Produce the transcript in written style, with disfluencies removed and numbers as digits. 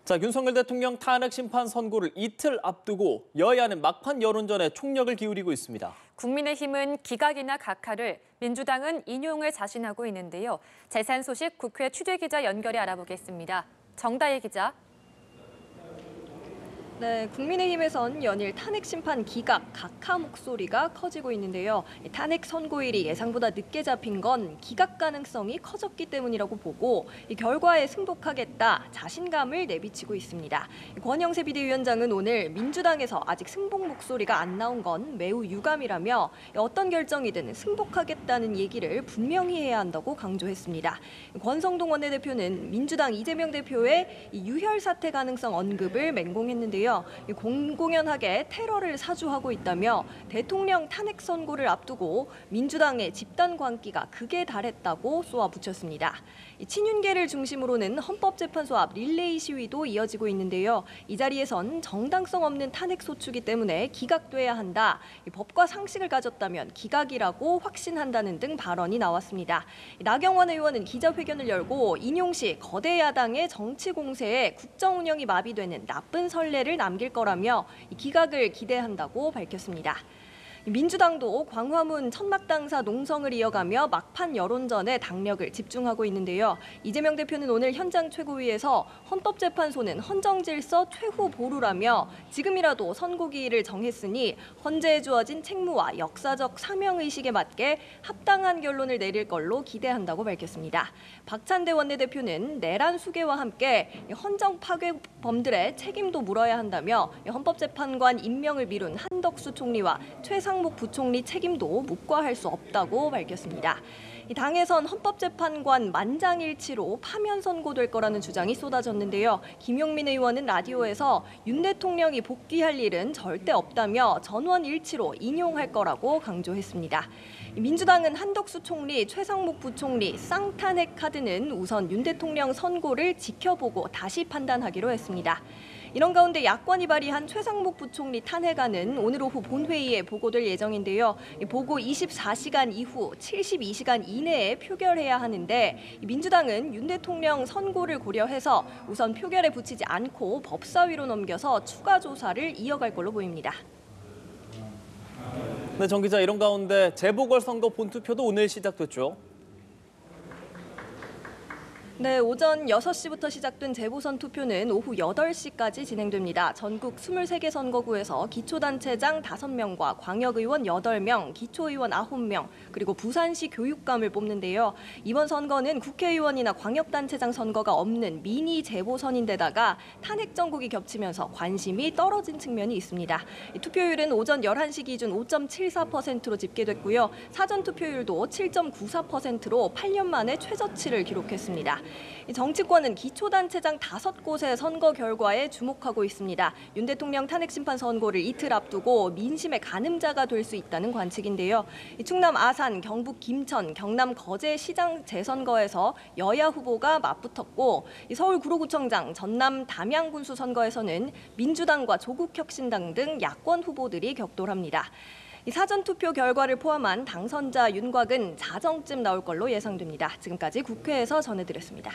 자, 윤석열 대통령 탄핵 심판 선고를 이틀 앞두고 여야는 막판 여론전에 총력을 기울이고 있습니다. 국민의힘은 기각이나 각하를, 민주당은 인용을 자신하고 있는데요. 재산 소식 국회 취재기자 연결해 알아보겠습니다. 정다혜 기자. 네, 국민의힘에선 연일 탄핵 심판 기각, 각하 목소리가 커지고 있는데요. 탄핵 선고일이 예상보다 늦게 잡힌 건 기각 가능성이 커졌기 때문이라고 보고 이 결과에 승복하겠다 자신감을 내비치고 있습니다. 권영세 비대위원장은 오늘 민주당에서 아직 승복 목소리가 안 나온 건 매우 유감이라며 어떤 결정이든 승복하겠다는 얘기를 분명히 해야 한다고 강조했습니다. 권성동 원내대표는 민주당 이재명 대표의 유혈 사태 가능성 언급을 맹공했는데요. 공공연하게 테러를 사주하고 있다며 대통령 탄핵 선고를 앞두고 민주당의 집단 광기가 극에 달했다고 쏘아붙였습니다. 친윤계를 중심으로는 헌법재판소 앞 릴레이 시위도 이어지고 있는데요. 이 자리에선 정당성 없는 탄핵 소추기 때문에 기각돼야 한다. 법과 상식을 가졌다면 기각이라고 확신한다는 등 발언이 나왔습니다. 나경원 의원은 기자회견을 열고 인용 시 거대 야당의 정치 공세에 국정 운영이 마비되는 나쁜 선례를 남길 거라며 기각을 기대한다고 밝혔습니다. 민주당도 광화문 천막당사 농성을 이어가며 막판 여론전에 당력을 집중하고 있는데요. 이재명 대표는 오늘 현장 최고위에서 헌법재판소는 헌정질서 최후 보루라며 지금이라도 선고기일을 정했으니 헌재에 주어진 책무와 역사적 사명의식에 맞게 합당한 결론을 내릴 걸로 기대한다고 밝혔습니다. 박찬대 원내대표는 내란 수괴와 함께 헌정 파괴범들의 책임도 물어야 한다며 헌법재판관 임명을 미룬 한덕수 총리와 최상목 부총리 책임도 묵과할 수 없다고 밝혔습니다. 당에선 헌법재판관 만장일치로 파면 선고될 거라는 주장이 쏟아졌는데요. 김용민 의원은 라디오에서 윤 대통령이 복귀할 일은 절대 없다며 전원 일치로 인용할 거라고 강조했습니다. 민주당은 한덕수 총리, 최상목 부총리 쌍탄핵 카드는 우선 윤 대통령 선고를 지켜보고 다시 판단하기로 했습니다. 이런 가운데 야권이 발의한 최상목 부총리 탄핵안은 오늘 오후 본회의에 보고될 예정인데요. 보고 24시간 이후 72시간 이내에 표결해야 하는데 민주당은 윤 대통령 선고를 고려해서 우선 표결에 붙이지 않고 법사위로 넘겨서 추가 조사를 이어갈 걸로 보입니다. 네, 정 기자, 이런 가운데 재보궐선거 본투표도 오늘 시작됐죠. 네, 오전 6시부터 시작된 재보선 투표는 오후 8시까지 진행됩니다. 전국 23개 선거구에서 기초단체장 5명과 광역의원 8명, 기초의원 9명, 그리고 부산시 교육감을 뽑는데요. 이번 선거는 국회의원이나 광역단체장 선거가 없는 미니 재보선인데다가 탄핵 정국이 겹치면서 관심이 떨어진 측면이 있습니다. 투표율은 오전 11시 기준 5.74%로 집계됐고요. 사전 투표율도 7.94%로 8년 만에 최저치를 기록했습니다. 정치권은 기초단체장 5곳의 선거 결과에 주목하고 있습니다. 윤 대통령 탄핵 심판 선고를 이틀 앞두고 민심의 가늠자가 될 수 있다는 관측인데요. 충남 아산, 경북 김천, 경남 거제 시장 재선거에서 여야 후보가 맞붙었고 서울 구로구청장, 전남 담양군수 선거에서는 민주당과 조국혁신당 등 야권 후보들이 격돌합니다. 사전 투표 결과를 포함한 당선자 윤곽은 자정쯤 나올 걸로 예상됩니다. 지금까지 국회에서 전해드렸습니다.